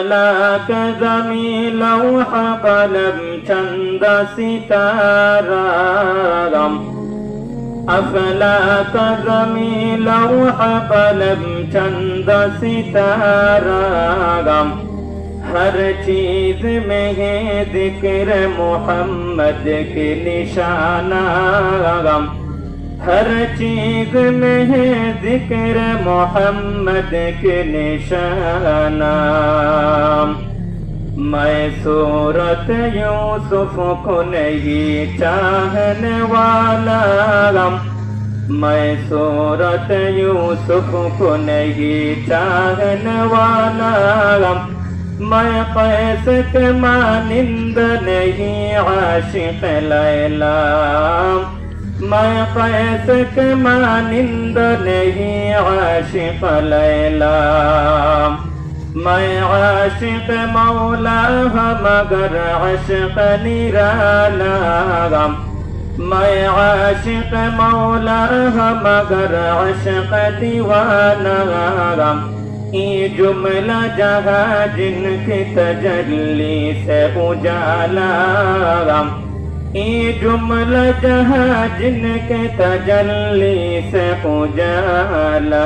अफलाक ज़मी लौह कलम चंद सितारा गम अफलाक ज़मी लौह कलम चंद सितारा गम हर चीज में है जिक्र मोहम्मद के निशाना गम हर चीज में है जिक्र मोहम्मद के निशाना मैं सूरत यूसुफ को नहीं चाहने वाला गम मैं सूरत यूसुफ को नहीं चाहने वाला गम मैं कैस के मानिंद नहीं आशिक लैला मैं कैस के मानिंद नहीं आशिक लैला मैं आशिक मौला मगर आशिक निराला गम मैं आशिक मौला मगर आशिक दीवाना गम ये जुमला जहाँ जिनकी तजल्ली से उजाला गम ये जुमला जहाँ जिनके तजल्ली से उजाला।